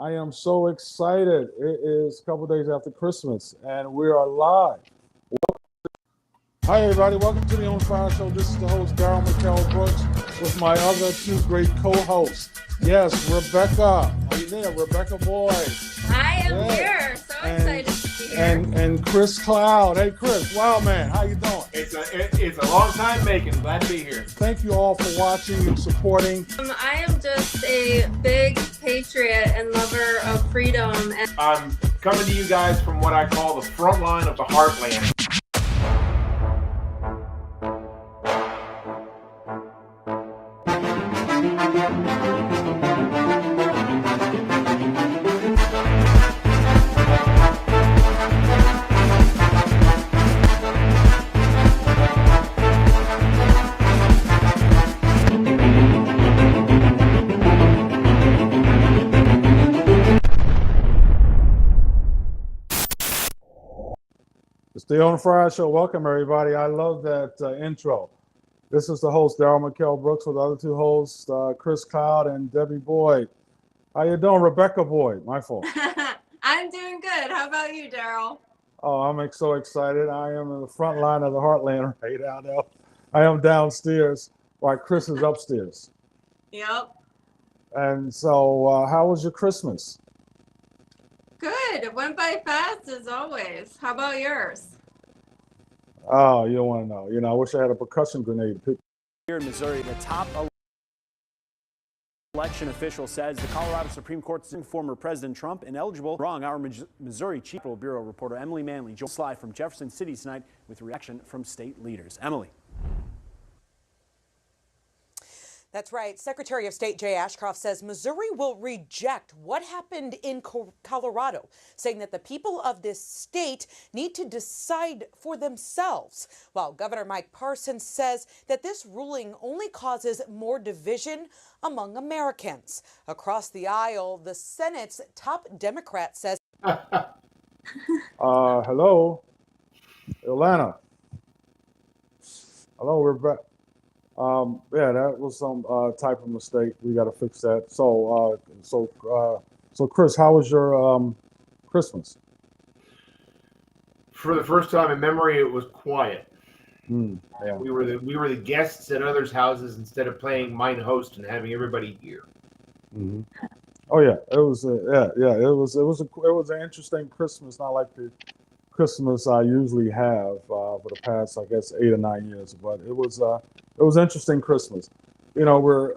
I am so excited. It is a couple days after Christmas, and we are live. Hi, everybody. Welcome to the On Fire Show. This is the host, Daryl McKell Brooks, with my other two great co-hosts. Yes, Rebecca. Are you there, Rebecca Boyd? I am here. So excited to be here. And Chris Cloud. Hey, Chris. Wow, man. How you doing? It's a long time making. Glad to be here. Thank you all for watching and supporting. I am just a big patriot and lover of freedom. And I'm coming to you guys from what I call the front line of the heartland. It's the On Fire Show. Welcome, everybody. I love that intro. This is the host, Daryl McKell Brooks, with the other two hosts, Chris Cloud and Debbie Boyd. How you doing, Rebecca Boyd? My fault. I'm doing good. How about you, Daryl? Oh, I'm so excited. I am in the front line of the heartland right now. I am downstairs while Chris is upstairs. Yep. And so how was your Christmas? Good. It went by fast as always. How about yours? Oh, you don't want to know. You know, I wish I had a percussion grenade. Here in Missouri, the top election official says the Colorado Supreme Court suing former President Trump ineligible. Wrong. Our Missouri Chief Bureau reporter Emily Manley joins live from Jefferson City tonight with reaction from state leaders. Emily. That's right. Secretary of State Jay Ashcroft says Missouri will reject what happened in Colorado, saying that the people of this state need to decide for themselves. While Governor Mike Parson says that this ruling only causes more division among Americans. Across the aisle, the Senate's top Democrat says. Hello, Atlanta. Hello, Rebecca. Yeah, that was some type of mistake. We got to fix that. So Chris, how was your Christmas? For the first time in memory, it was quiet. Yeah. We were the guests at others' houses instead of playing mine host and having everybody here. Mm-hmm. Oh yeah, it was. It was an interesting Christmas. Not like the Christmas I usually have for the past, I guess, 8 or 9 years, but it was interesting Christmas. You know, we're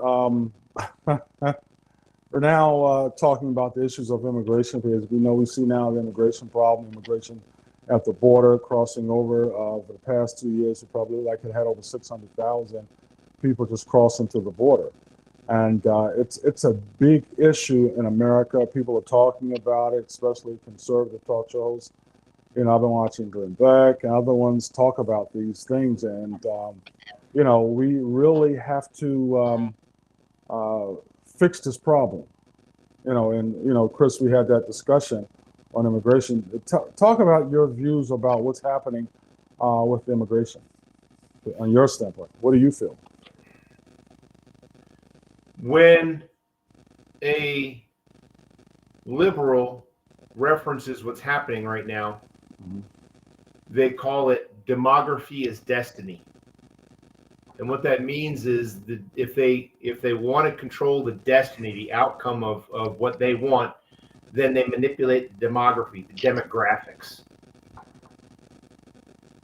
now talking about the issues of immigration, because we see now the immigration problem, immigration at the border, crossing over. For the past 2 years, we probably had over 600,000 people just crossing to the border, and it's a big issue in America. People are talking about it, especially conservative talk shows. You know, I've been watching Glenn Beck and other ones talk about these things, and you know, we really have to fix this problem. You know, and you know, Chris, we had that discussion on immigration. Talk about your views about what's happening with immigration, on your standpoint. What do you feel? When a liberal references what's happening right now, they call it demography is destiny. And what that means is that if they want to control the destiny, the outcome of what they want, then they manipulate the demography, the demographics.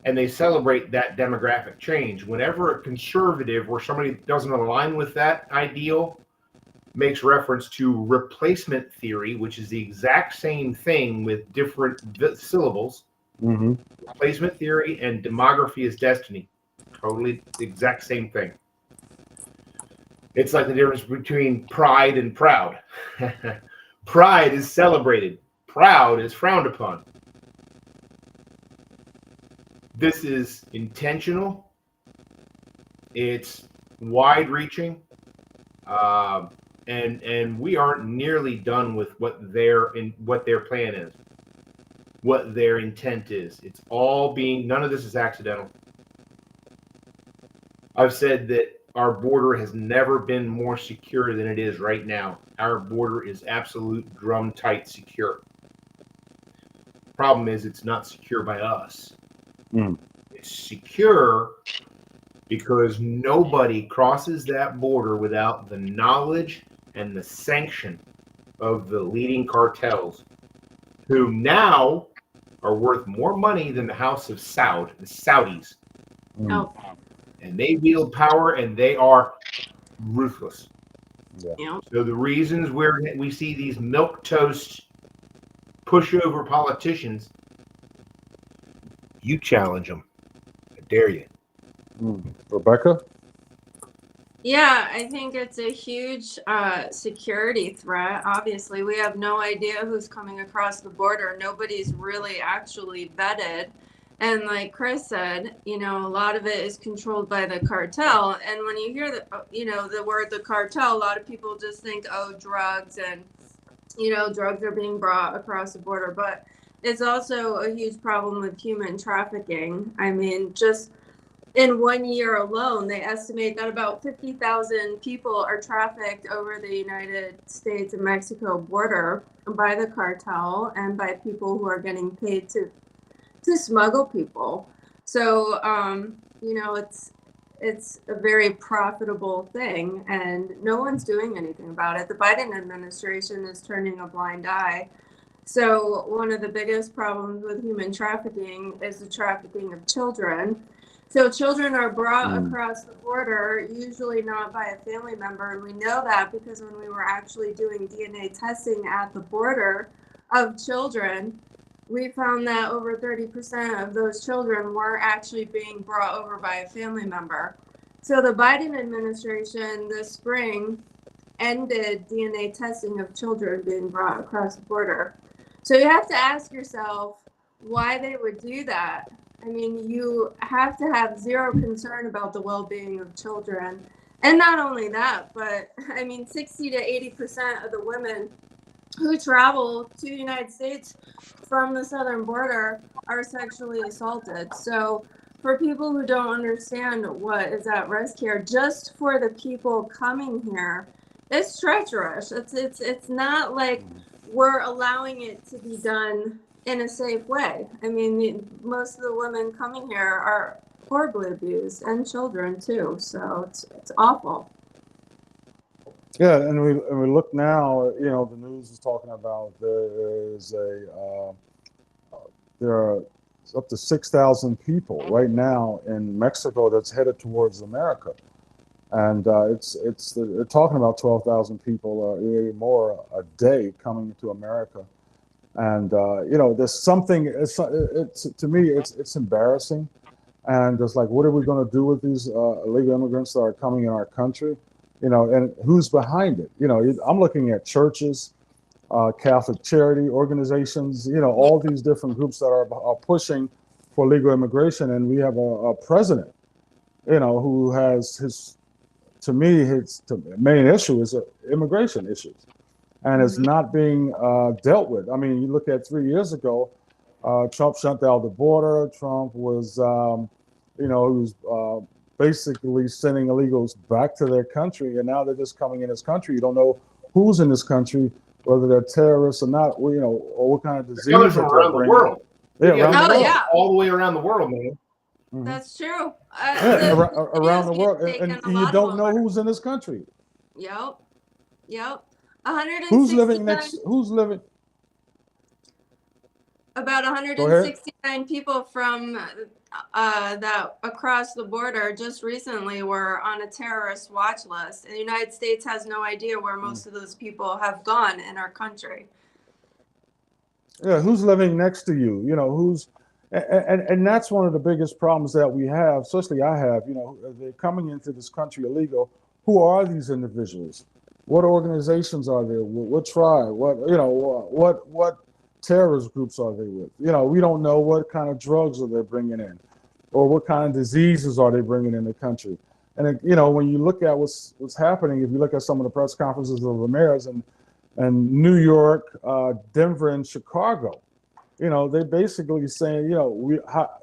And they celebrate that demographic change. Whenever a conservative or somebody doesn't align with that ideal makes reference to replacement theory, which is the exact same thing with different syllables. Mm-hmm. Replacement theory and demography is destiny. Totally the exact same thing. It's like the difference between pride and proud. Pride is celebrated. Proud is frowned upon. This is intentional. It's wide-reaching. And we aren't nearly done with what their plan is, what their intent is. It's all none of this is accidental. I've said that our border has never been more secure than it is right now. Our border is absolute drum tight secure. Problem is, it's not secure by us. It's secure because nobody crosses that border without the knowledge and the sanction of the leading cartels, who now are worth more money than the House of Saud, the Saudis. Oh, And they wield power, and they are ruthless. yeah. So the reasons where we see these milquetoast pushover politicians, you challenge them. I dare you. Rebecca? Yeah, I think it's a huge security threat. Obviously, we have no idea who's coming across the border. Nobody's really actually vetted. And like Chris said, you know, a lot of it is controlled by the cartel. And when you hear the word the cartel, a lot of people just think, oh, drugs and, drugs are being brought across the border. But it's also a huge problem with human trafficking. I mean, just in 1 year alone, they estimate that about 50,000 people are trafficked over the United States and Mexico border by the cartel and by people who are getting paid to smuggle people. So, it's a very profitable thing, and no one's doing anything about it. The Biden administration is turning a blind eye. So one of the biggest problems with human trafficking is the trafficking of children. So children are brought across the border, usually not by a family member. And we know that because when we were actually doing DNA testing at the border of children, we found that over 30% of those children were actually being brought over by a family member. So the Biden administration this spring ended DNA testing of children being brought across the border. So you have to ask yourself why they would do that. I mean, you have to have zero concern about the well-being of children. And not only that, but I mean, 60 to 80% of the women who travel to the United States from the southern border are sexually assaulted. So for people who don't understand what is at risk here, just for the people coming here, it's treacherous. It's not like we're allowing it to be done in a safe way. I mean, most of the women coming here are horribly abused, and children too. So it's awful. Yeah, and we look now. The news is talking about there are up to 6,000 people right now in Mexico that's headed towards America, and they're talking about 12,000 people or even more a day coming to America. And there's something. To me, it's embarrassing, and it's like, what are we going to do with these illegal immigrants that are coming in our country? And who's behind it? I'm looking at churches, Catholic charity organizations. All these different groups that are pushing for legal immigration, and we have a president, who has his main issue is immigration issues. And it's not being dealt with. I mean, you look at 3 years ago, Trump shut down the border. Trump was, he was basically sending illegals back to their country, and now they're just coming in his country. You don't know who's in this country, whether they're terrorists or not, or what kind of disease they're coming from around the world. Yeah, around the world. Yeah. All the way around the world, man. That's true. Around the world, and you don't know who's in this country. Yep. 169. Who's living? About 169 people from that across the border just recently were on a terrorist watch list. And the United States has no idea where most of those people have gone in our country. Yeah, who's living next to you? Who's, and that's one of the biggest problems that we have, especially I have. They're coming into this country illegal. Who are these individuals? What organizations are they? What tribe? What terrorist groups are they with? We don't know what kind of drugs are they bringing in, or what kind of diseases are they bringing in the country. And when you look at what's happening, if you look at some of the press conferences of the mayors in New York, Denver, and Chicago, they're basically saying,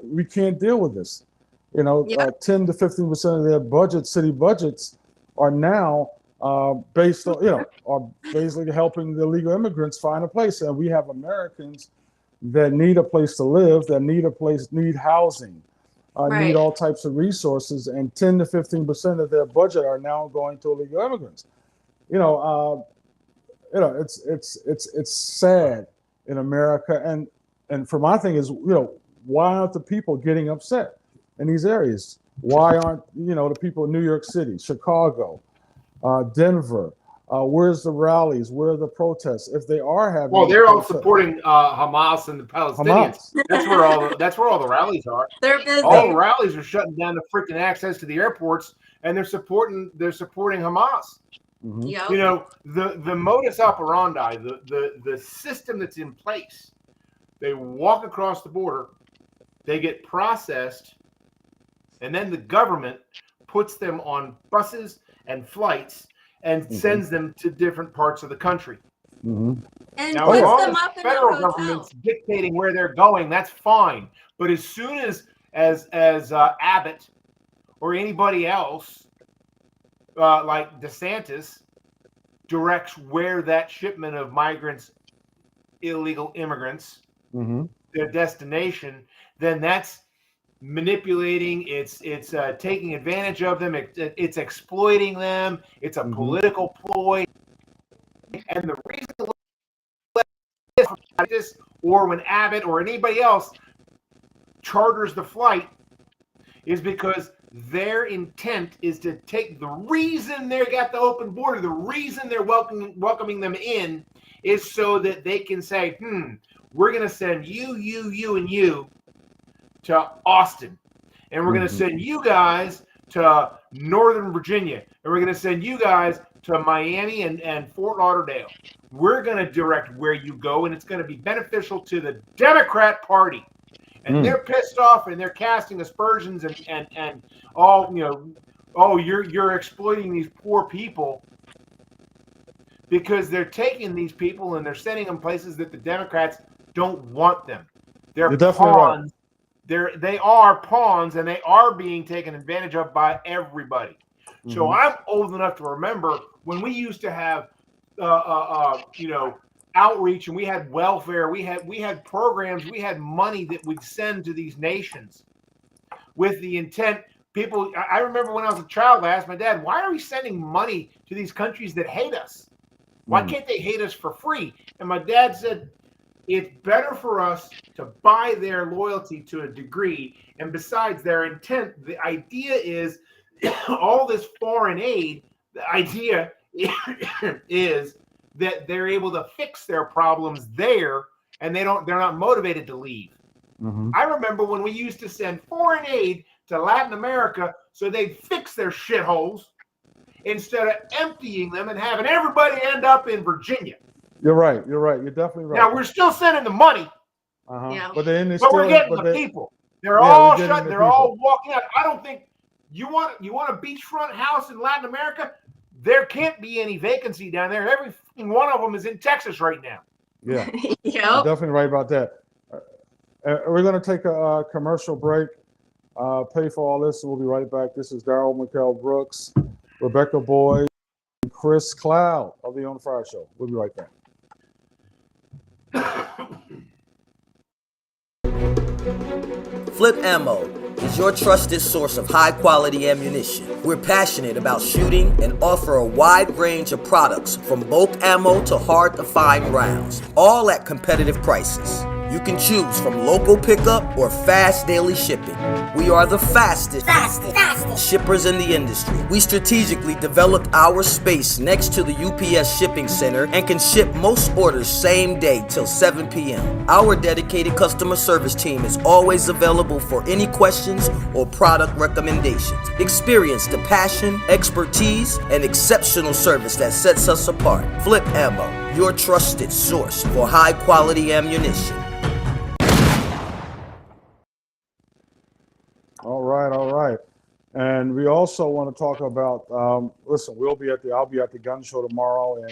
we can't deal with this. You know, Yep. 10 to 15% of their budget, city budgets, are now based on, are basically helping the illegal immigrants find a place. And we have Americans that need a place to live, that need housing, need Right. all types of resources, and 10 to 15% of their budget are now going to illegal immigrants. You know, it's sad in America, and for my thing is, why aren't the people getting upset in these areas? Why aren't the people in New York City, Chicago, Denver? Where's the rallies? Where are the protests? If they are having, well, they're all supporting Hamas and the Palestinians. Hamas. That's where all the rallies are. They're busy. All the rallies are shutting down the freaking access to the airports, and they're supporting Hamas. Mm-hmm. Yep. You know, the modus operandi, the system that's in place. They walk across the border, they get processed, and then the government puts them on buses and flights and sends them to different parts of the country. Mm-hmm. And Now, puts as long them as up the in a federal hotel. government's dictating where they're going, that's fine. But as soon as Abbott or anybody else, like DeSantis, directs where that shipment of migrants, illegal immigrants, their destination, then that's manipulating. It's taking advantage of them. It's exploiting them. It's a political ploy. And the reason this, or when Abbott or anybody else charters the flight, is because their intent is to take the reason they got the open border, the reason they're welcoming them in, is so that they can say, we're going to send you, and you to Austin. And we're going to send you guys to Northern Virginia. And we're going to send you guys to Miami and Fort Lauderdale. We're going to direct where you go, and it's going to be beneficial to the Democrat Party. And they're pissed off, and they're casting aspersions and all, you're exploiting these poor people, because they're taking these people and they're sending them places that the Democrats don't want them. They're pawns. Right. They are pawns, and they are being taken advantage of by everybody. So I'm old enough to remember when we used to have, outreach, and we had welfare, we had programs, we had money that we'd send to these nations with the intent. People, I remember when I was a child, I asked my dad, why are we sending money to these countries that hate us? Why can't they hate us for free? And my dad said, it's better for us to buy their loyalty to a degree. And besides, their intent, the idea is all this foreign aid, the idea is that they're able to fix their problems there, and they're not motivated to leave. I remember when we used to send foreign aid to Latin America so they'd fix their shitholes instead of emptying them and having everybody end up in Virginia. You're right. You're definitely right. Now we're still sending the money, Yeah. but then we're getting the people. They're all shut. They're all walking out. I don't think you want a beachfront house in Latin America. There can't be any vacancy down there. Every one of them is in Texas right now. Yeah, Yep. you're definitely right about that. We're going to take a commercial break. Pay for all this. We'll be right back. This is Daryl McHale Brooks, Rebecca Boyd, and Chris Cloud of the On the Fire Show. We'll be right back. Flip Ammo is your trusted source of high-quality ammunition. We're passionate about shooting and offer a wide range of products from bulk ammo to hard-to-find rounds, all at competitive prices. You can choose from local pickup or fast daily shipping. We are the fastest shippers in the industry. We strategically developed our space next to the UPS shipping center and can ship most orders same day till 7 p.m. Our dedicated customer service team is always available for any questions or product recommendations. Experience the passion, expertise, and exceptional service that sets us apart. Flip Ammo, your trusted source for high-quality ammunition. All right. And we also want to talk about, listen, I'll be at the gun show tomorrow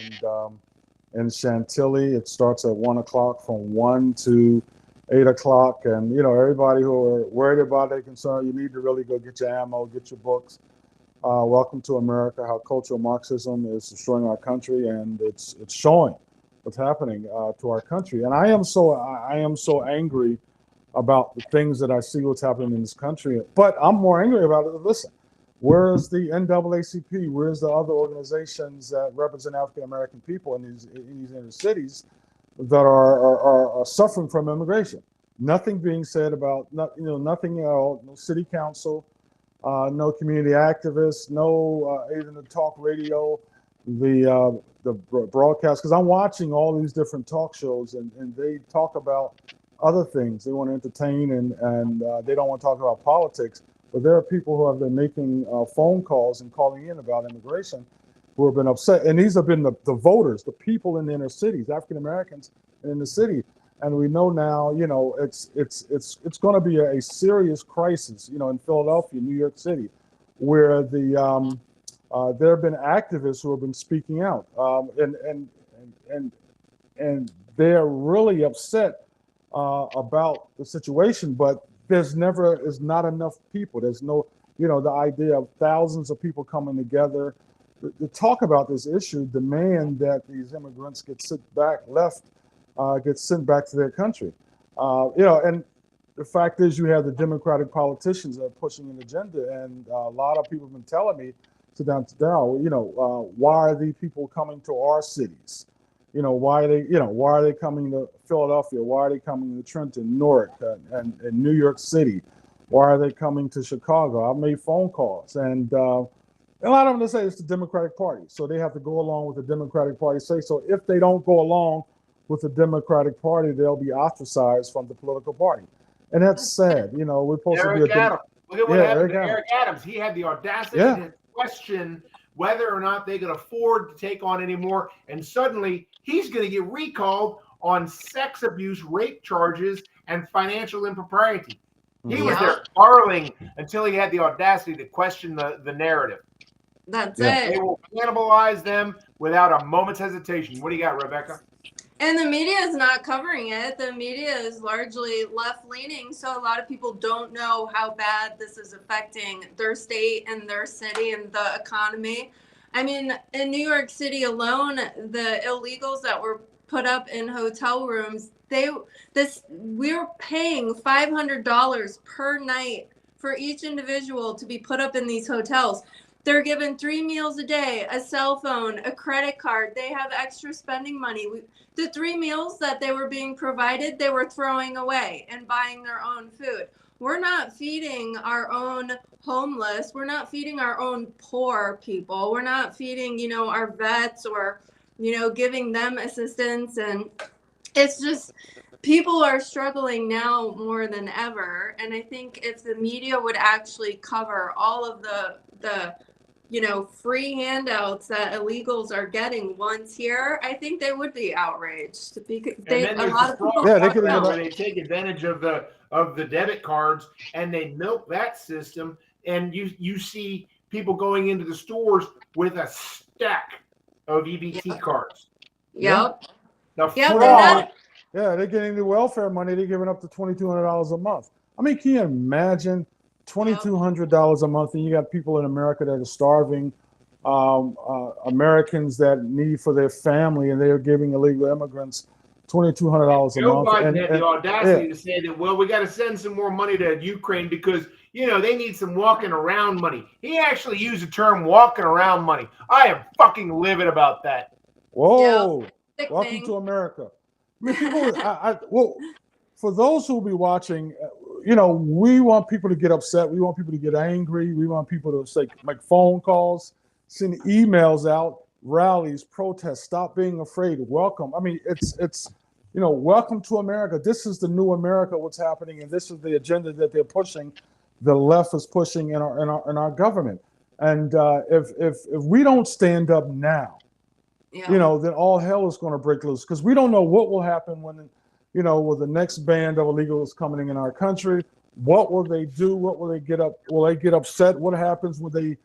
in Chantilly. It starts at 1 o'clock from 1 to 8 o'clock, and everybody who are worried about their concern, you need to really go get your ammo, get your books. Welcome to America, how cultural Marxism is destroying our country, and it's showing what's happening to our country. And I am so angry about the things that I see what's happening in this country. But I'm more angry about it. Listen, where's the NAACP? Where's the other organizations that represent African American people in these inner cities that are suffering from immigration? Nothing being said about nothing at all. No city council, no community activists, no even the talk radio, the broadcast. Because I'm watching all these different talk shows, and they talk about other things. They want to entertain, and they don't want to talk about politics. But there are people who have been making phone calls and calling in about immigration who have been upset. And these have been the voters, the people in the inner cities, African Americans in the city. And we know now, it's going to be a serious crisis, in Philadelphia, New York City, where there have been activists who have been speaking out, and they're really upset about the situation, but there's not enough people. There's no, the idea of thousands of people coming together to talk about this issue, demand that these immigrants get sent back to their country. And the fact is, you have the Democratic politicians that are pushing an agenda, and a lot of people have been telling me, why are these people coming to our cities? Why are they coming to Philadelphia? Why are they coming to Trenton, Newark, and New York City? Why are they coming to Chicago? I've made phone calls, and a lot of them say it's the Democratic Party, so they have to go along with the Democratic Party say. So if they don't go along with the Democratic Party, they'll be ostracized from the political party, and that's sad. We're supposed to be Look at what happened to Eric Adams. He had the audacity to question whether or not they could afford to take on any more, and suddenly he's going to get recalled on sex abuse, rape charges, and financial impropriety. He was their darling until he had the audacity to question the narrative. That's it. They will cannibalize them without a moment's hesitation. What do you got, Rebecca? And the media is not covering it. The media is largely left-leaning, so a lot of people don't know how bad this is affecting their state and their city and the economy. I mean, in New York City alone, the illegals that were put up in hotel rooms, we're paying $500 per night for each individual to be put up in these hotels. They're given 3 meals a day, a cell phone, a credit card. They have extra spending money. The 3 meals that they were being provided, they were throwing away and buying their own food. We're not feeding our own homeless. We're not feeding our own poor people. We're not feeding, our vets or, giving them assistance. And it's just, people are struggling now more than ever. And I think if the media would actually cover all of the free handouts that illegals are getting once here, I think they would be outraged. Where they take advantage of the debit cards and they milk that system, and you see people going into the stores with a stack of EBT cards. Yep. The fraud. They're getting the welfare money. They're giving up to $2,200 a month. I mean, can you imagine $2,200 a month, and you got people in America that are starving, Americans that need for their family, and they are giving illegal immigrants $2,200 a month. Joe Biden had the audacity to say that, well, we got to send some more money to Ukraine because, they need some walking around money. He actually used the term walking around money. I am fucking livid about that. Whoa. Welcome to America. I mean, people, for those who will be watching, we want people to get upset. We want people to get angry. We want people to make phone calls, send emails out, rallies, protests, stop being afraid, welcome. I mean, it's welcome to America. This is the new America, what's happening, and this is the agenda that they're pushing, the left is pushing in our government. And if we don't stand up now, then all hell is going to break loose, because we don't know what will happen when with the next band of illegals coming in our country. What will they do? What will they get up? Will they get upset? What happens when the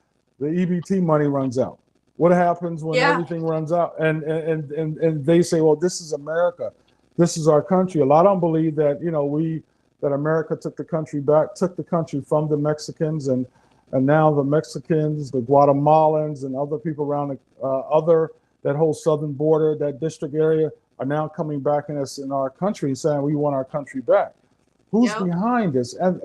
EBT money runs out? What happens when everything runs out? And they say, well, this is America. this is our country. A lot of them believe that, that America took the country from the Mexicans, and now the Mexicans, the Guatemalans, and other people around that whole southern border, that district area, are now coming back in our country, saying we want our country back. Who's behind this? And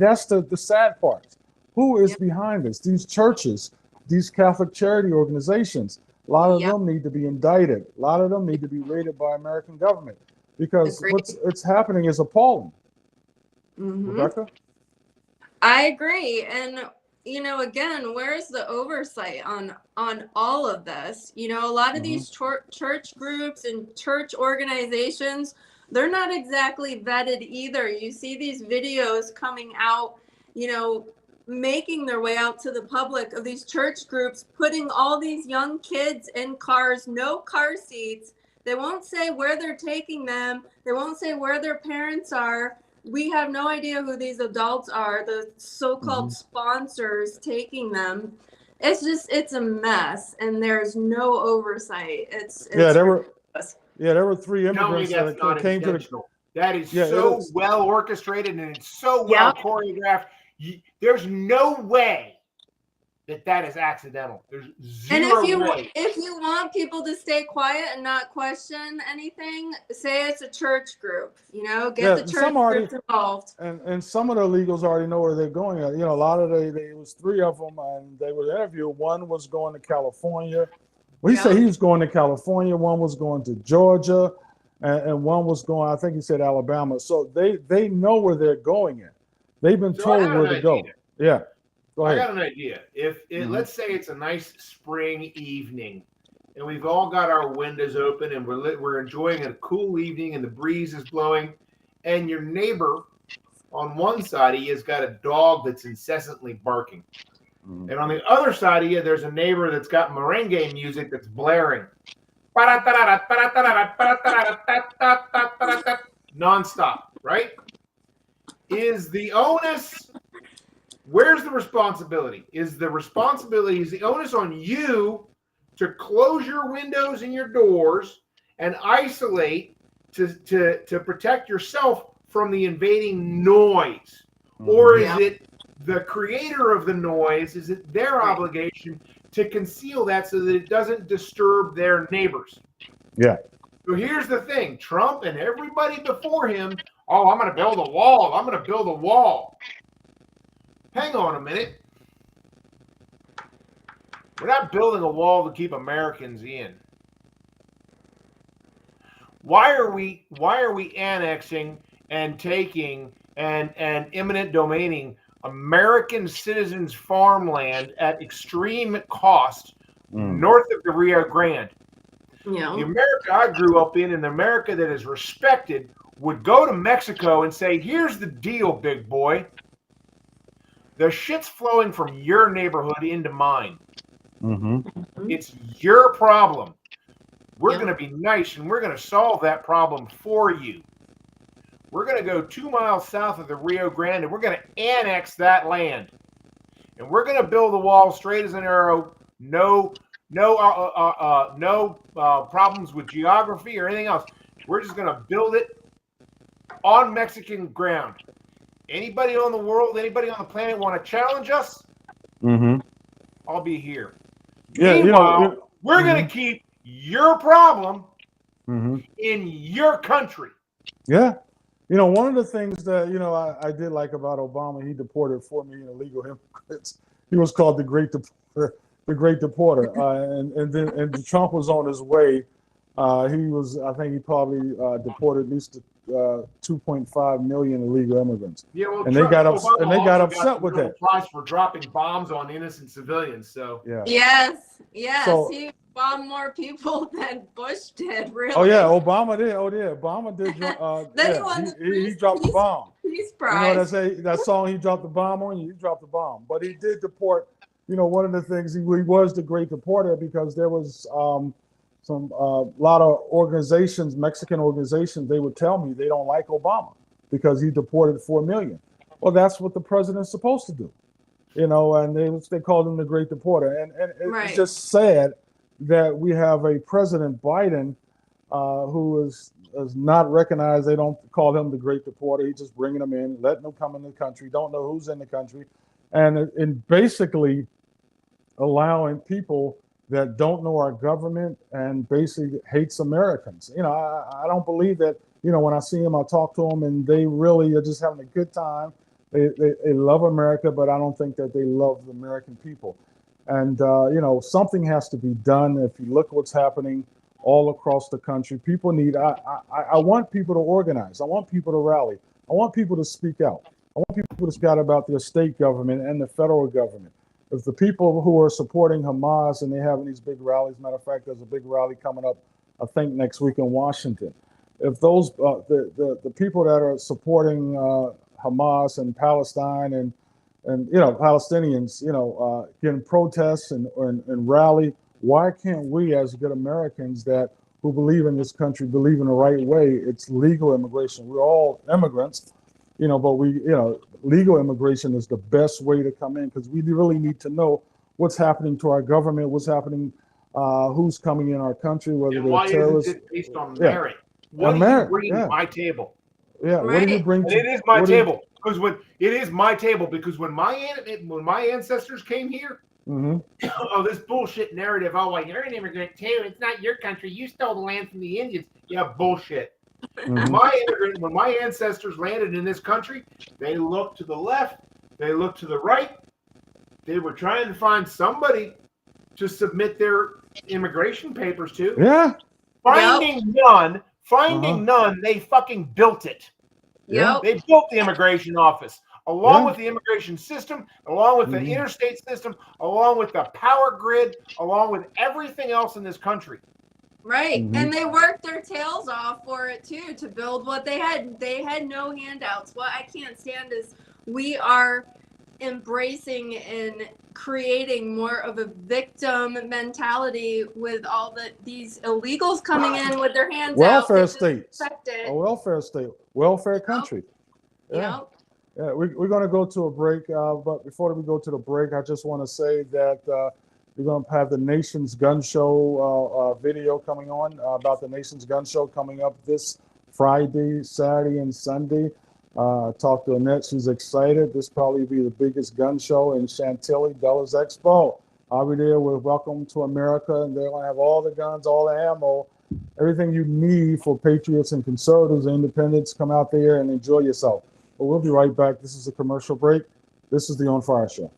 that's the sad part. Who is behind this? These churches, these Catholic charity organizations. A lot of them need to be indicted. A lot of them need to be raided by American government, because what's happening is appalling. Rebecca? I agree. And, again, where's the oversight on all of this? A lot of these church groups and church organizations, they're not exactly vetted either. You see these videos coming out, making their way out to the public of these church groups, putting all these young kids in cars, no car seats. They won't say where they're taking them. They won't say where their parents are. We have no idea who these adults are, the so-called sponsors taking them. It's a mess, and there's no oversight. There were 3 immigrants that came to the. That is so well orchestrated, and it's so well choreographed. There's no way that is accidental. There's zero way. If you want people to stay quiet and not question anything, say it's a church group. Get the church groups involved. And some of the illegals already know where they're going. A lot of it was 3 of them, and they were interviewed. One was going to California. Well, he said he was going to California. One was going to Georgia, and one was going, I think he said Alabama. So they know where they're going in. They've been told where to go. Yeah. Go ahead. I got an idea. Let's say it's a nice spring evening, and we've all got our windows open, and we're enjoying a cool evening, and the breeze is blowing, and your neighbor on one side of you has got a dog that's incessantly barking. And on the other side of you, there's a neighbor that's got merengue music that's blaring. Nonstop, right? Is the onus, where's the responsibility? Is the onus on you to close your windows and your doors and isolate to protect yourself from the invading noise? Or is it the creator of the noise? Is it their obligation to conceal that so that it doesn't disturb their neighbors? Yeah. So here's the thing. Trump and everybody before him, I'm going to build a wall. I'm going to build a wall. Hang on a minute. We're not building a wall to keep Americans in. Why are we annexing and taking and eminent domaining American citizens' farmland at extreme cost north of the Rio Grande? Yeah. The America I grew up in, and the America that is respected, would go to Mexico and say, here's the deal, big boy. The shit's flowing from your neighborhood into mine. It's your problem. We're going to be nice, and we're going to solve that problem for you. We're going to go 2 miles south of the Rio Grande, and we're going to annex that land. And we're going to build a wall straight as an arrow. No problems with geography or anything else. We're just going to build it on Mexican ground. Anybody on the world, anybody on the planet want to challenge us? I'll be here. Yeah, Meanwhile, we're going to keep your problem in your country. Yeah. One of the things that, I did like about Obama, he deported 4 million illegal immigrants. He was called the Great Deporter. And Trump was on his way. I think he probably deported at least 2.5 million illegal immigrants. Yeah, well, and they got upset with that. Prize for dropping bombs on innocent civilians. So yes, so, he bombed more people than Bush did. Really? Oh yeah, Obama did. Obama did. He dropped the bomb. Peace prize. That song, he dropped the bomb on you. He dropped the bomb, but he did deport. One of the things he was the Great Deporter, because there was a lot of organizations, Mexican organizations, they would tell me they don't like Obama because he deported 4 million. Well, that's what the president's supposed to do, and they called him the Great Deporter. And it's just sad that we have a President Biden who is is not recognized. They don't call him the great deporter. He's just bringing them in, letting them come in the country, don't know who's in the country, and basically allowing people that don't know our government and basically hates Americans. I don't believe that, when I see them, I talk to them and they really are just having a good time. They love America, but I don't think that they love the American people. And, something has to be done. If you look at what's happening all across the country, people need, I want people to organize. I want people to rally. I want people to speak out. I want people to speak out about their state government and the federal government. If the people who are supporting Hamas and they're having these big rallies, matter of fact, there's a big rally coming up, I think next week in Washington. If those, the people that are supporting Hamas and Palestine and Palestinians, getting protests and rally, why can't we as good Americans who believe in this country, believe in the right way? It's legal immigration. We're all immigrants, but legal immigration is the best way to come in, because we really need to know what's happening to our government, what's happening, who's coming in our country, whether And they're why terrorists. isn't it based on merit? What do you bring to my table? Yeah, Right. what do you bring to? And it is my table because when my ancestors came here, oh, this bullshit narrative. Oh, well, you're an immigrant too. It's not your country. You stole the land from the Indians. Yeah, bullshit. When my ancestors landed in this country, they looked to the left, they looked to the right. They were trying to find somebody to submit their immigration papers to. Yeah. Finding none, they fucking built it. Yep. They built the immigration office, along with the immigration system, along with the interstate system, along with the power grid, along with everything else in this country. Right. And they worked their tails off for it too, to build what they had. They had no handouts. What I can't stand is we are embracing and creating more of a victim mentality with all these illegals coming in with their hands welfare out. states. A welfare state, welfare country. Yeah. We're going to go to a break, but before we go to the break, I just want to say that we're going to have the Nation's Gun Show video coming on about the Nation's Gun Show coming up this Friday, Saturday, and Sunday. Talked to Annette. She's excited. This probably be the biggest gun show in Chantilly, Dulles Expo. I'll be there with Welcome to America, and they're going to have all the guns, all the ammo, everything you need for patriots and conservatives and independents. Come out there and enjoy yourself. But we'll be right back. This is a commercial break. This is the On Fire Show.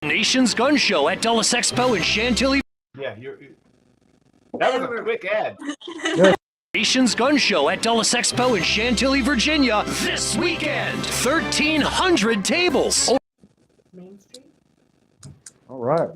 Nation's Gun Show at Dulles Expo in Chantilly. Yeah, that was a quick ad. Nation's Gun Show at Dulles Expo in Chantilly, Virginia this weekend. 1,300 tables. Main Street. All right.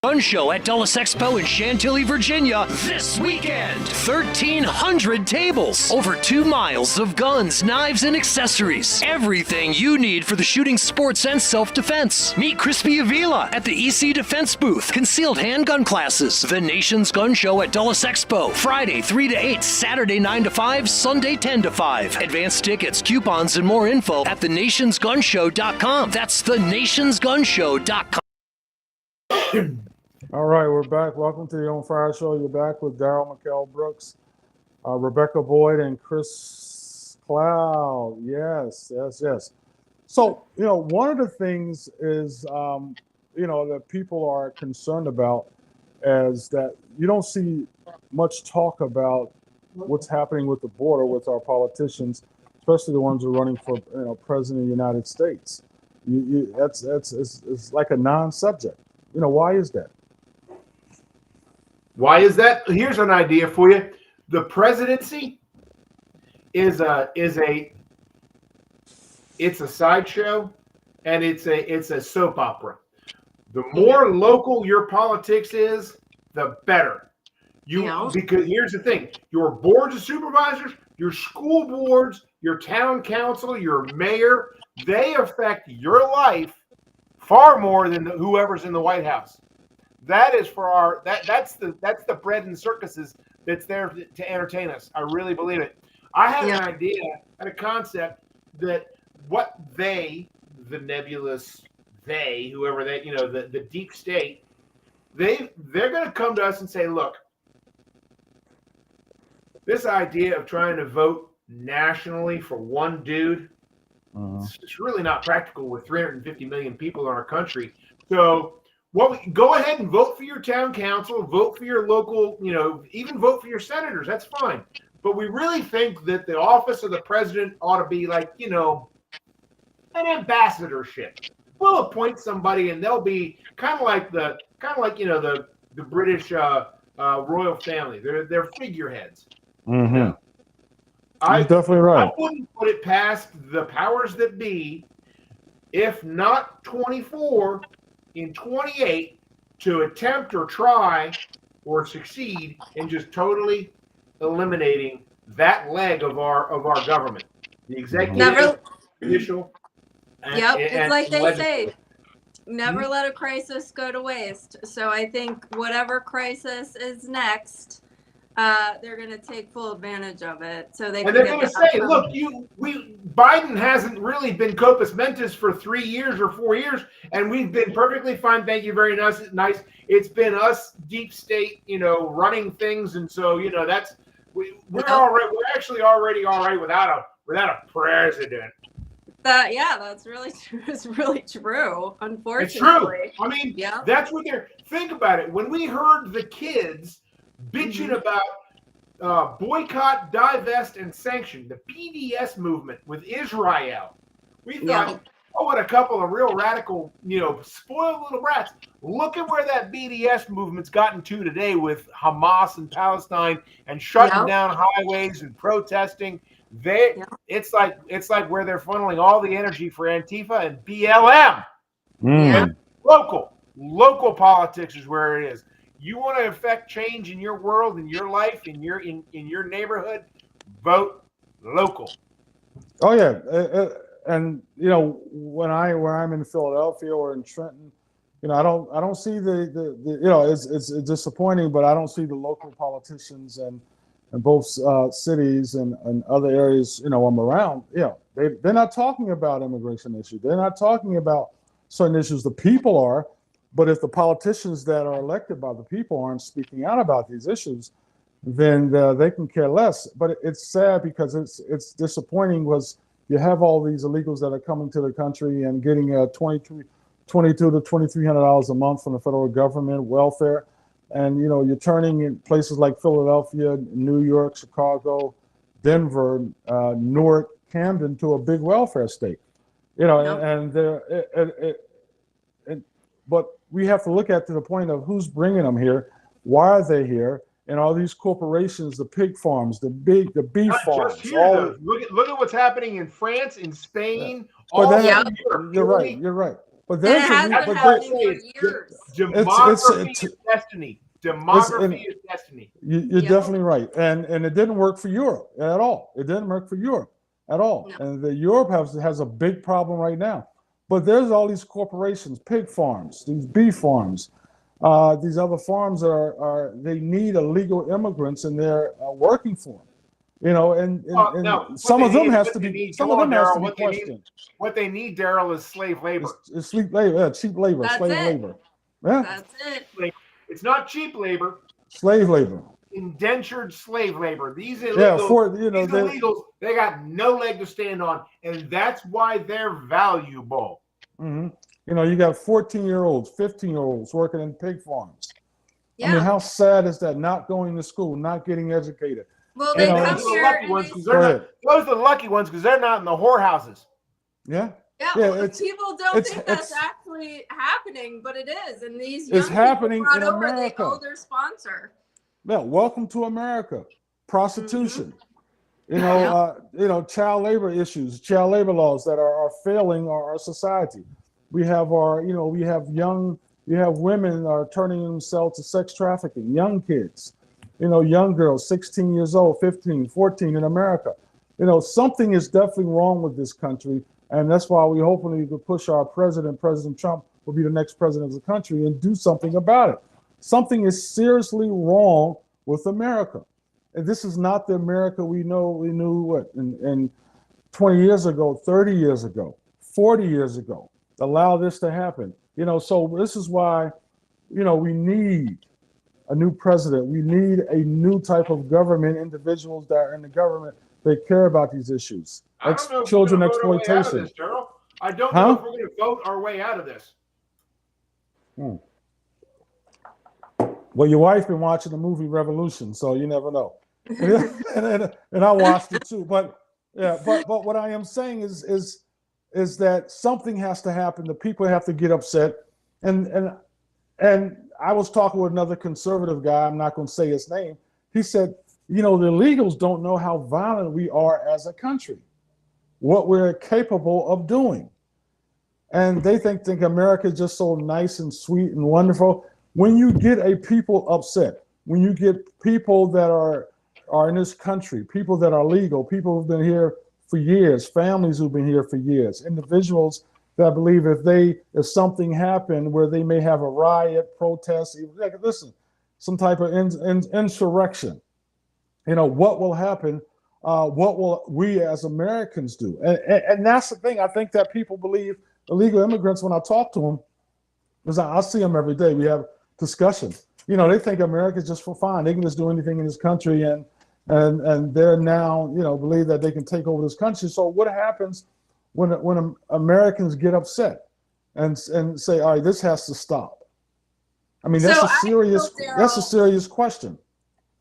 Gun Show at Dulles Expo in Chantilly, Virginia this weekend. 1,300 tables. Over 2 miles of guns, knives, and accessories. Everything you need for the shooting, sports, and self-defense. Meet Crispy Avila at the EC Defense booth. Concealed handgun classes. The Nation's Gun Show at Dulles Expo. Friday 3 to 8, Saturday 9 to 5, Sunday 10 to 5. Advanced tickets, coupons, and more info at thenationsgunshow.com. That's thenationsgunshow.com. All right, we're back. Welcome to the On Fire Show. You're back with Daryl McKell Brooks, Rebecca Boyd, and Chris Cloud. Yes. So, one of the things is, that people are concerned about is that you don't see much talk about what's happening with the border with our politicians, especially the ones who are running for, president of the United States. It's like a non-subject. Why is that? Why is that? Here's an idea for you. The presidency is a sideshow, and it's a soap opera. The more local your politics is, the better. Because here's the thing: your boards of supervisors, your school boards, your town council, your mayor, they affect your life far more than whoever's in the White House. That is for that's the bread and circuses that's there to entertain us. I really believe it. I had an idea and a concept that what the nebulous, they, whoever they, the deep state, they're going to come to us and say, look, this idea of trying to vote nationally for one dude, it's really not practical with 350 million people in our country. So go ahead and vote for your town council, vote for your local, even vote for your senators. That's fine. But we really think that the office of the president ought to be like, an ambassadorship. We'll appoint somebody, and they'll be kind of like the British royal family. They're figureheads. Mm-hmm. You're definitely right. I wouldn't put it past the powers that be, if not 24, in 28, to attempt or try or succeed in just totally eliminating that leg of our government, the executive, judicial. It's like they say, never let a crisis go to waste. So I think whatever crisis is next, they're going to take full advantage of it. So they're going to say, look, Biden hasn't really been compos mentis for 3 years or 4 years, and we've been perfectly fine. Thank you very nice. It's been us deep state, running things, and so that's we're actually already all right without a president. That's really true. It's really true. Unfortunately, it's true. I mean, that's what they're. Think about it. When we heard the kids bitching about boycott, divest, and sanction, the BDS movement with Israel, we thought, oh, what a couple of real radical, spoiled little rats. Look at where that BDS movement's gotten to today with Hamas and Palestine and shutting down highways and protesting. It's like where they're funneling all the energy for Antifa and BLM. And local politics is where it is. You want to affect change in your world, in your life, in your neighborhood, vote local. Oh yeah, and when I'm in Philadelphia or in Trenton, I don't see it's disappointing, but I don't see the local politicians and both cities and other areas I'm around. They're not talking about immigration issues. They're not talking about certain issues. The people are. But if the politicians that are elected by the people aren't speaking out about these issues, then they can care less. But it's sad because it's disappointing because you have all these illegals that are coming to the country and getting $2,200 to $2,300 a month from the federal government welfare, and you're turning in places like Philadelphia, New York, Chicago, Denver, Newark, Camden to a big welfare state. But we have to look at to the point of who's bringing them here, why are they here, and all these corporations, the pig farms, the beef farms. Just here, look at what's happening in France, in Spain, all over Europe. You're right. But there's demography is destiny. Demography is destiny. You're definitely right, and it didn't work for Europe at all. It didn't work for Europe at all, and Europe has a big problem right now. But there's all these corporations, pig farms, these beef farms, these other farms they need illegal immigrants, and they're working for them. Some of them has to be questioned. What they need, Daryl, is slave labor. It's cheap labor, slave labor. Yeah, that's it. It's not cheap labor. Slave labor. Indentured slave labor. These illegals, they got no leg to stand on, and that's why they're valuable. Mm-hmm. You got 14-year-olds, 15-year-olds working in pig farms. I mean, how sad is that? Not going to school, not getting educated. Well, they come here. Those are the lucky ones because they're not in the whorehouses. Yeah. People don't think that's actually happening, but it is. And these young it's happening people in America. They owe their sponsor. Yeah, welcome to America. Prostitution, child labor issues, child labor laws that are failing our society. We have women are turning themselves to sex trafficking, young kids, young girls, 16 years old, 15, 14 in America. Something is definitely wrong with this country. And that's why we hopefully could push our President Trump will be the next president of the country and do something about it. Something is seriously wrong with America. And this is not the America we knew in 20 years ago, 30 years ago, 40 years ago. allow this to happen. So this is why, we need a new president. We need a new type of government, individuals that are in the government that care about these issues. I don't know if Children we're going to vote our way out of exploitation. this, Daryl. I don't know if we're going to vote our way out of this. Well, your wife been watching the movie Revolution, so you never know. And I watched it too. But what I am saying is that something has to happen. The people have to get upset. And I was talking with another conservative guy. I'm not going to say his name. He said, the illegals don't know how violent we are as a country, what we're capable of doing. And they think America is just so nice and sweet and wonderful. When you get a people upset, when you get people that are in this country, people that are legal, people who've been here for years, families who've been here for years, individuals that believe if something happened where they may have a riot, protest, listen, some type of insurrection, what will happen? What will we as Americans do? And that's the thing. I think that people believe illegal immigrants, when I talk to them, because I see them every day, we have discussions. They think America's just for fun. They can just do anything in this country, and they're now, believe that they can take over this country. So what happens when Americans get upset and say, all right, this has to stop? I mean, that's a serious question.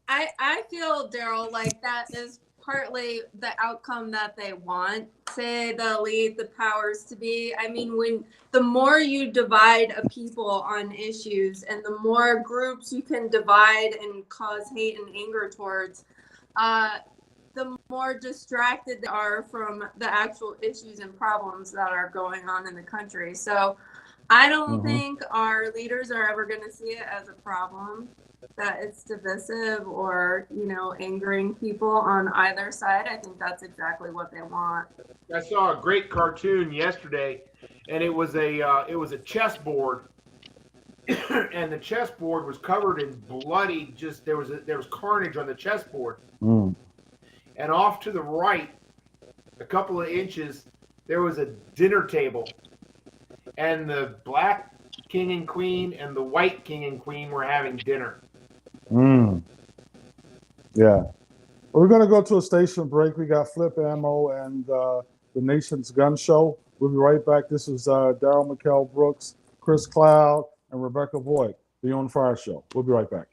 I feel, Daryl, like that is partly the outcome that they want, say the elite, the powers to be. I mean, when the more you divide a people on issues and the more groups you can divide and cause hate and anger towards, the more distracted they are from the actual issues and problems that are going on in the country. So I don't think our leaders are ever going to see it as a problem, that it's divisive or, angering people on either side. I think that's exactly what they want. I saw a great cartoon yesterday, and it was a chessboard, and the chessboard was covered in bloody. There was carnage on the chessboard, and off to the right, a couple of inches, there was a dinner table, and the black king and queen and the white king and queen were having dinner. Yeah. We're going to go to a station break. We got Flip Ammo and the Nation's Gun Show. We'll be right back. This is Daryl McKell Brooks, Chris Cloud, and Rebecca Voigt, the On Fire Show. We'll be right back.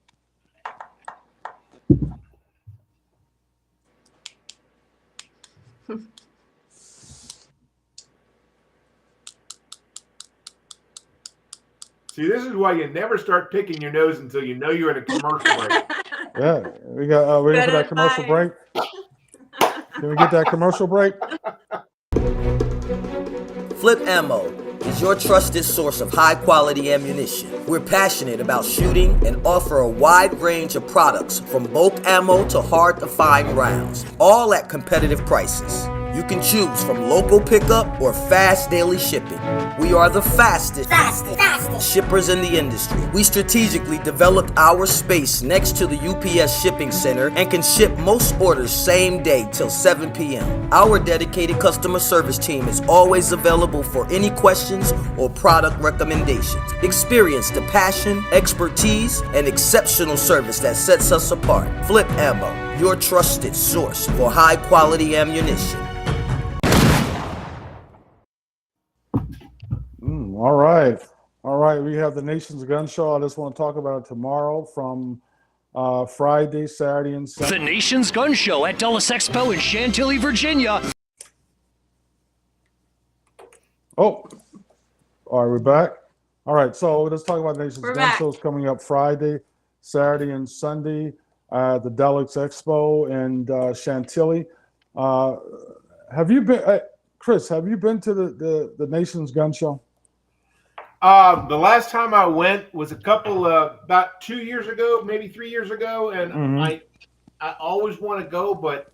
See, this is why you never start picking your nose until you know you're in a commercial break. Yeah, we got ready for that commercial break. Can we get that commercial break? Flip Ammo is your trusted source of high-quality ammunition. We're passionate about shooting and offer a wide range of products from bulk ammo to hard-to-find rounds, all at competitive prices. You can choose from local pickup or fast daily shipping. We are the fastest shippers in the industry. We strategically developed our space next to the UPS shipping center and can ship most orders same day till 7 p.m. Our dedicated customer service team is always available for any questions or product recommendations. Experience the passion, expertise, and exceptional service that sets us apart. Flip Ammo, your trusted source for high-quality ammunition. All right. We have the Nation's Gun Show. I just want to talk about it tomorrow from Friday, Saturday, and Sunday. The Nation's Gun Show at Dulles Expo in Chantilly, Virginia. Oh, all right, we're back. All right, so let's talk about the Nation's Gun Shows coming up Friday, Saturday, and Sunday at the Dulles Expo in Chantilly. Have you been, Chris? Have you been to the Nation's Gun Show? The last time I went was about 2 years ago, maybe 3 years ago, and I always want to go, but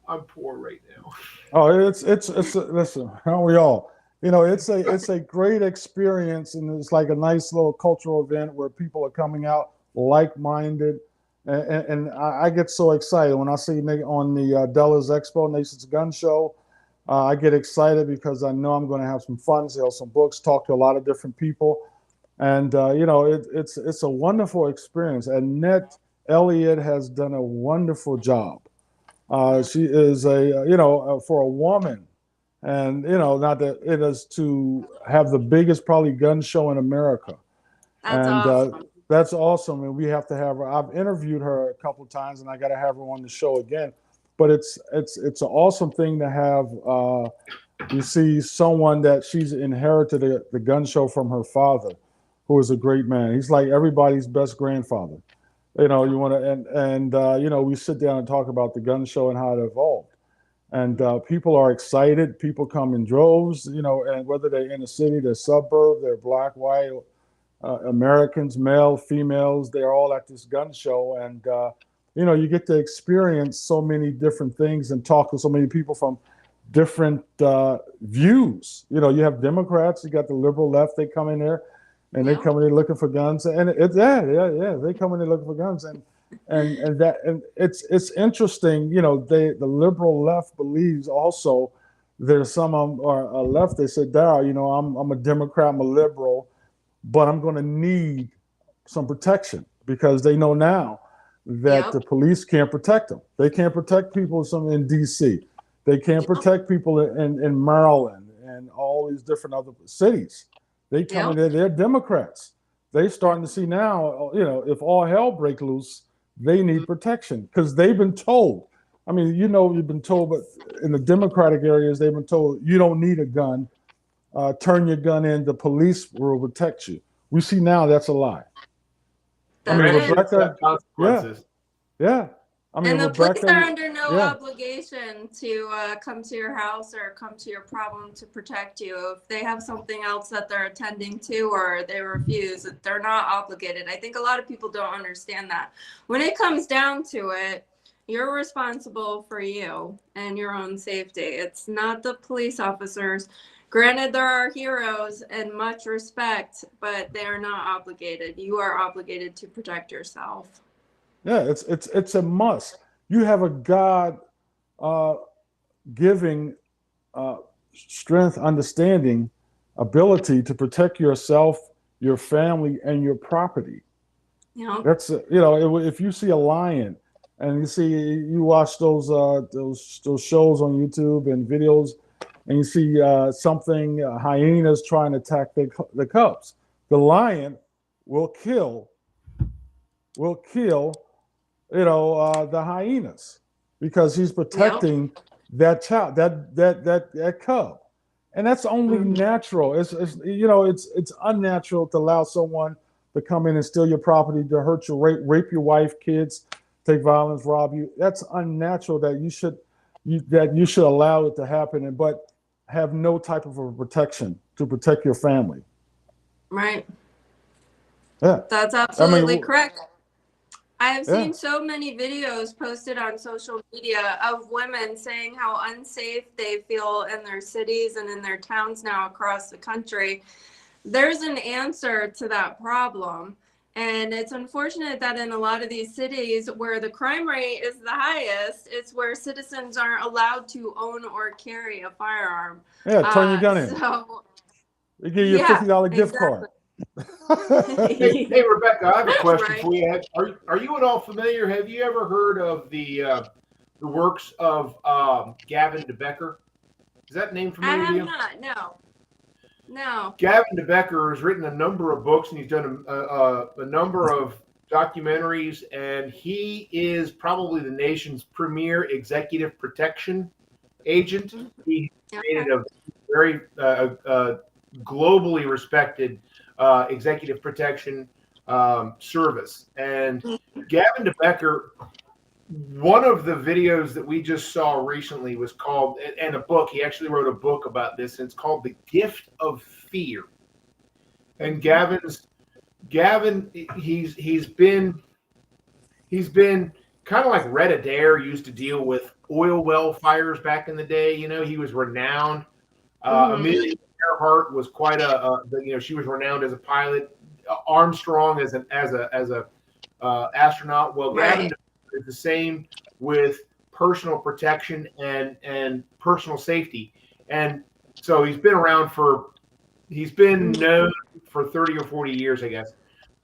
I'm poor right now. Oh, it's listen, aren't we all? It's a great experience, and it's like a nice little cultural event where people are coming out like-minded, and I get so excited when I see on the Dulles Expo Nation's Gun Show. I get excited because I know I'm going to have some fun, sell some books, talk to a lot of different people. And, it's a wonderful experience. And Annette Elliott has done a wonderful job. She is for a woman, and, not that it is to have the biggest probably gun show in America. That's And awesome. that's awesome. And we have to have her. I've interviewed her a couple of times, and I got to have her on the show again. But it's an awesome thing to have. You see someone that she's inherited the gun show from her father, who is a great man. He's like everybody's best grandfather. You want to, and we sit down and talk about the gun show and how it evolved. And people are excited. People come in droves, and whether they're in the city, they're suburb, they're black, white, Americans, male, females, they're all at this gun show. And, you get to experience so many different things and talk to so many people from different views. You have Democrats, you got the liberal left, they come in there and they come in there looking for guns. And they come in there looking for guns. And it's interesting, the liberal left believes also there's some are left. They said, Darryl, I'm a Democrat, I'm a liberal, but I'm going to need some protection because they know now that the police can't protect them. They can't protect people in D.C. They can't protect people in Maryland and all these different other cities. They come in there, they're Democrats. They're starting to see now, if all hell breaks loose, they need protection because they've been told. I mean, you've been told, but in the Democratic areas, they've been told you don't need a gun. Turn your gun in, the police will protect you. We see now that's a lie. Rebecca, yeah. And the police are under no obligation to come to your house or come to your problem to protect you. If they have something else that they're attending to or they refuse, they're not obligated. I think a lot of people don't understand that. When it comes down to it, you're responsible for you and your own safety. It's not the police officers. Granted, there are heroes and much respect, but they are not obligated. You are obligated to protect yourself. Yeah, it's a must. You have a God giving strength, understanding, ability to protect yourself, your family, and your property. Yeah. That's if you see a lion and you watch those shows on YouTube and videos, and you see hyenas trying to attack the cubs, the lion will kill the hyenas because he's protecting that child, that cub, and that's only natural. It's unnatural to allow someone to come in and steal your property, to hurt you, rape your wife, kids, take violence, rob you. That's unnatural. That you should allow it to happen, but have no type of a protection to protect your family. Right. Yeah, that's absolutely correct. I have seen so many videos posted on social media of women saying how unsafe they feel in their cities and in their towns now across the country. There's an answer to that problem. And it's unfortunate that in a lot of these cities where the crime rate is the highest, it's where citizens aren't allowed to own or carry a firearm. Yeah, turn your gun in. So they give you a $50 gift card. Hey, Rebecca, I have a question for you. Are you at all familiar? Have you ever heard of the works of Gavin DeBecker? Is that name familiar to you? I have not. No. Gavin DeBecker has written a number of books, and he's done a number of documentaries, and he is probably the nation's premier executive protection agent. He created a very globally respected executive protection service. And Gavin DeBecker, one of the videos that we just saw recently was called, and a book, he actually wrote a book about this, and it's called The Gift of Fear. And Gavin, he's been kind of like Red Adair used to deal with oil well fires back in the day. He was renowned. Amelia Earhart was quite she was renowned as a pilot. Armstrong as a astronaut. Well, Gavin is the same with personal protection and personal safety. And so he's been known for 30 or 40 years, I guess.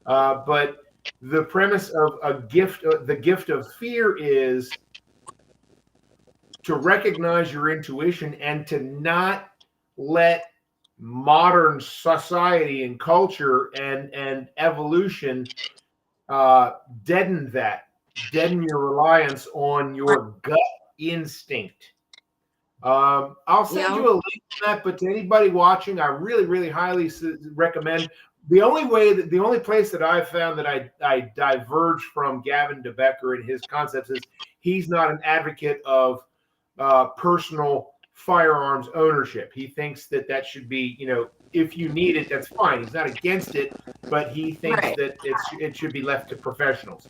But the premise of the gift of fear is to recognize your intuition and to not let modern society and culture and evolution deaden your reliance on your gut instinct. I'll send you a link to that, but to anybody watching, I really, really highly recommend. The only place that I've found that I diverge from Gavin DeBecker and his concepts is he's not an advocate of personal firearms ownership. He thinks that should be, if you need it, that's fine. He's not against it, but he thinks that it should be left to professionals.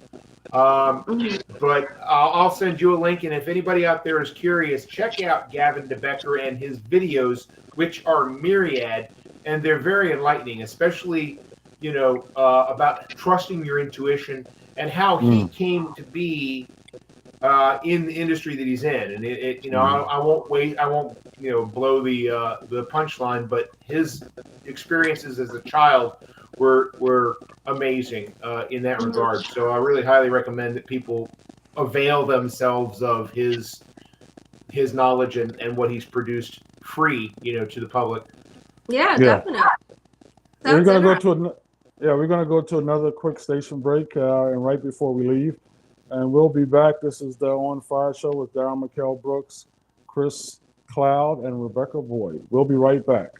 But I'll send you a link, and if anybody out there is curious, check out Gavin DeBecker and his videos, which are myriad, and they're very enlightening, especially about trusting your intuition and how he came to be in the industry that he's in. And I won't blow the punchline, but his experiences as a child were amazing in that regard. So I really highly recommend that people avail themselves of his knowledge and what he's produced free, to the public. Yeah, definitely. We're gonna go to another quick station break, and right before we leave, and we'll be back. This is the On Fire Show with Darren McKell Brooks, Chris Cloud, and Rebecca Boyd. We'll be right back.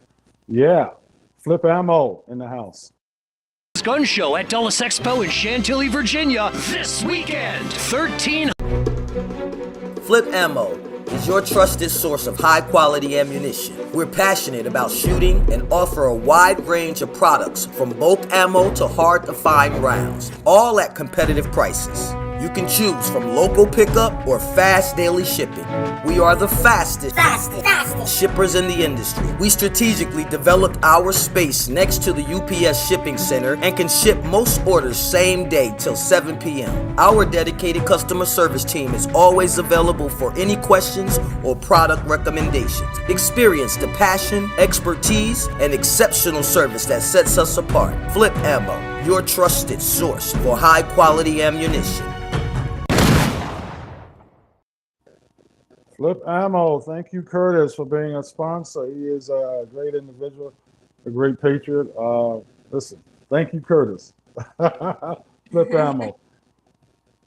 Yeah, Flip Ammo in the house. Gun show at Dulles Expo in Chantilly, Virginia this weekend. 13. Flip Ammo is your trusted source of high-quality ammunition. We're passionate about shooting and offer a wide range of products from bulk ammo to hard-to-find rounds, all at competitive prices. You can choose from local pickup or fast daily shipping. We are the fastest shippers in the industry. We strategically developed our space next to the UPS shipping center and can ship most orders same day till 7 p.m. Our dedicated customer service team is always available for any questions or product recommendations. Experience the passion, expertise, and exceptional service that sets us apart. Flip Ammo, your trusted source for high-quality ammunition. Flip Ammo, thank you, Curtis, for being a sponsor. He is a great individual, a great patriot. Listen, thank you, Curtis. Flip Ammo.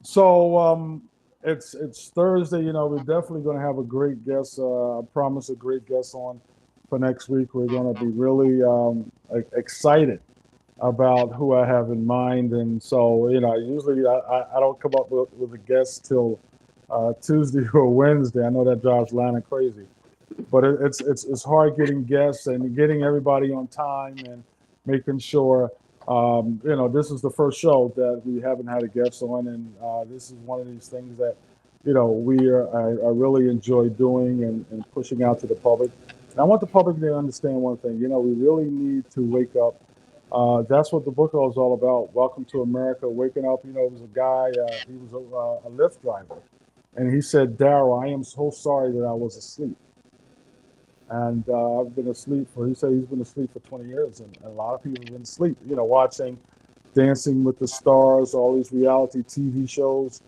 So it's Thursday. We're definitely going to have a great guest. I promise a great guest on for next week. We're going to be really excited about who I have in mind. And so, usually I don't come up with a guest till Tuesday or Wednesday. I know that drives Lana crazy, but it's hard getting guests and getting everybody on time and making sure. This is the first show that we haven't had a guest on, and this is one of these things that I really enjoy doing and pushing out to the public. And I want the public to understand one thing. We really need to wake up. That's what the book is all about. Welcome to America. Waking up. It was a guy. He was a Lyft driver. And he said, "Darryl, I am so sorry that I was asleep." And I've been asleep he said he's been asleep for 20 years. And a lot of people have been asleep, watching Dancing with the Stars, all these reality TV shows,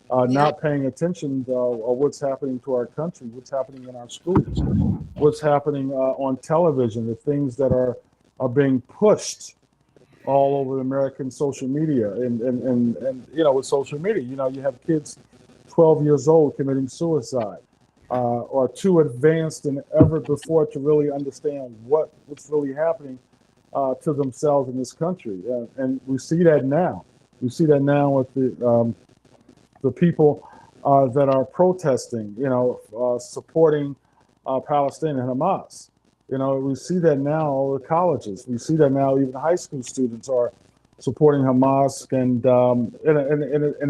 not paying attention to what's happening to our country, what's happening in our schools, what's happening on television, the things that are being pushed all over American social media. And with social media, you have kids 12 years old committing suicide, or too advanced than ever before to really understand what's really happening to themselves in this country. And we see that now. We see that now with the people that are protesting, supporting Palestine and Hamas. We see that now all the colleges. We see that now even high school students are supporting Hamas, and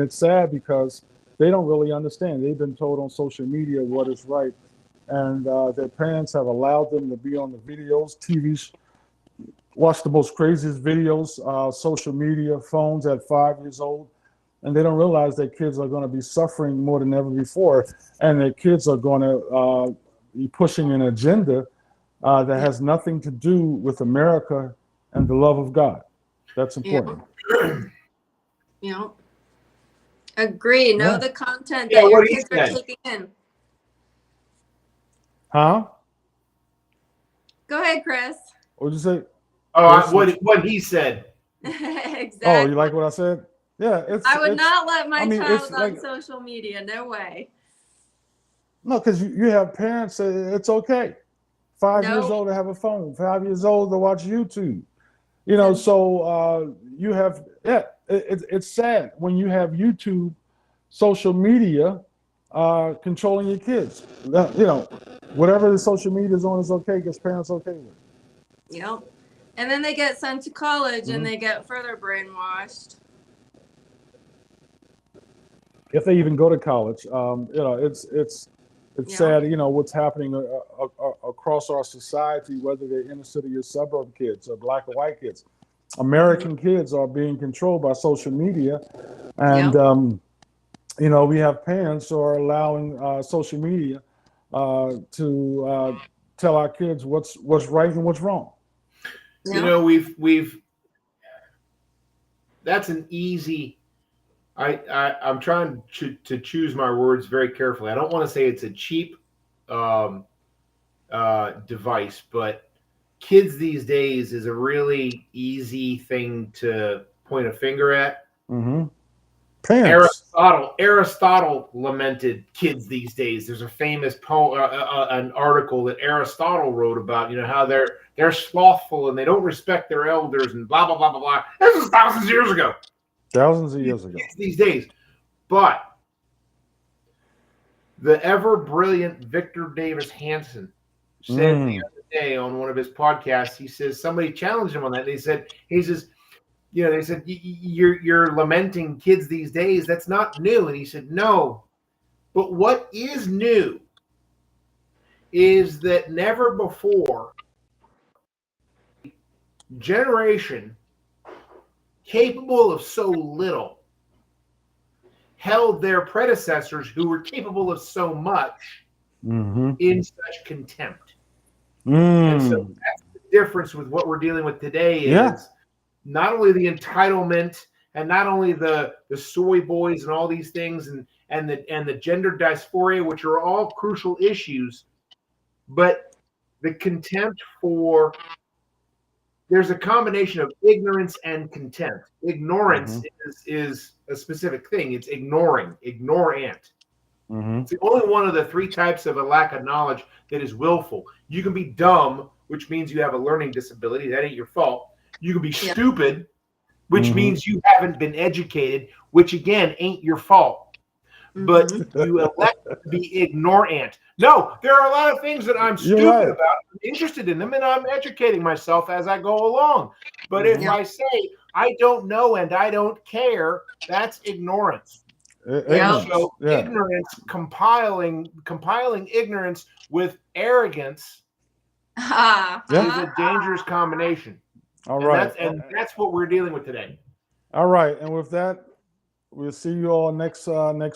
it's sad because they don't really understand. They've been told on social media what is right, and their parents have allowed them to be on the videos, TVs, watch the most craziest videos, social media, phones at 5 years old, and they don't realize that kids are going to be suffering more than ever before, and that kids are going to be pushing an agenda that has nothing to do with America and the love of God. That's important. Yeah. Agree. Know Yeah. the content Yeah, that your what he kids are said. taking in. Huh? Go ahead, Chris. What'd you say? Oh, what he said. Exactly. Oh, you like what I said? Yeah, I would not let my child it's on like, social media. No way. no, because you have parents say it's okay. 5 years No. old to have a phone, 5 years old to watch YouTube. You know, so you have, it's sad when you have YouTube, social media controlling your kids. You know, whatever the social media is on is okay because parents are okay with it. Yep. And then they get sent to college and Mhm. they get further brainwashed. If they even go to college, you know, it's Yeah. sad, you know, what's happening across our society, whether they're inner city or suburb kids or black or white kids. American kids are being controlled by social media, and you know, we have parents who are allowing social media to tell our kids what's right and what's wrong. You know, we've that's an easy. I'm trying to choose my words very carefully. I don't want to say it's a cheap device, but kids these days is a really easy thing to point a finger at. Mm-hmm. Parents. Aristotle lamented kids these days. There's a famous an article that Aristotle wrote about, you know, how they're slothful and they don't respect their elders and blah blah blah blah blah. This was thousands of years ago. Thousands of years ago. Kids these days, but the ever brilliant Victor Davis Hanson said the other day on one of his podcasts, he says somebody challenged him on that. And he says, you know, they said, you're lamenting kids these days. That's not new. And he said, no. But what is new is that never before generation capable of so little held their predecessors who were capable of so much in such contempt. And so that's the difference with what we're dealing with today is not only the entitlement and not only the soy boys and all these things and the gender dysphoria, which are all crucial issues, but the contempt for there's a combination of ignorance and contempt. Ignorance is a specific thing. It's ignorant. It's the only one of the three types of a lack of knowledge that is willful. You can be dumb, which means you have a learning disability. That ain't your fault. You can be stupid, which means you haven't been educated, which again ain't your fault. But you elect to be ignorant. No, there are a lot of things that I'm stupid about. I'm interested in them, and I'm educating myself as I go along. But if I say I don't know and I don't care, that's ignorance. Ignorance. So ignorance, compiling ignorance with arrogance is a dangerous combination. All right. That's what we're dealing with today. All right. And with that, we'll see you all next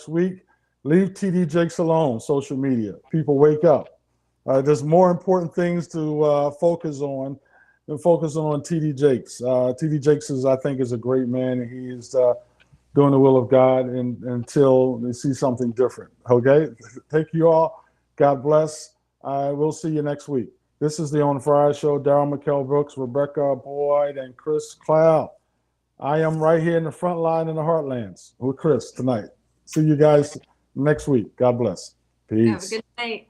week. Leave TD Jakes alone, social media. People wake up. There's more important things to focus on than focusing on TD Jakes. TD Jakes I think, is a great man. He is doing the will of God until they see something different. Okay? Thank you all. God bless. We'll see you next week. This is the On Fire Show. Darryl McKell-Brooks, Rebecca Boyd, and Chris Cloud. I am right here in the front line in the Heartlands with Chris tonight. See you guys next week. God bless. Peace. Have a good night.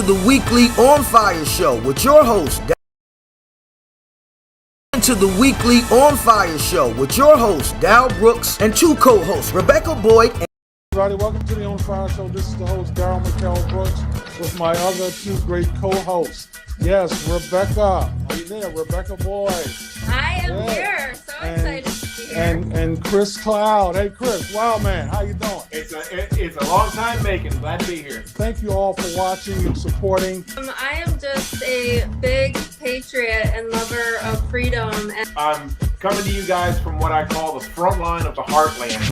the weekly On Fire show with your host, Dal Brooks, and two co-hosts, Rebecca Boyd and Everybody, welcome to the On Fire Show. This is the host, Daryl McKell Brooks, with my other two great co-hosts. Yes, Rebecca. Are you there? Rebecca Boyd. I am here. So excited to be here. And Chris Cloud. Hey, Chris. Wow, man. How you doing? It's a long time making. Glad to be here. Thank you all for watching and supporting. I am just a big patriot and lover of freedom. And I'm coming to you guys from what I call the front line of the heartland.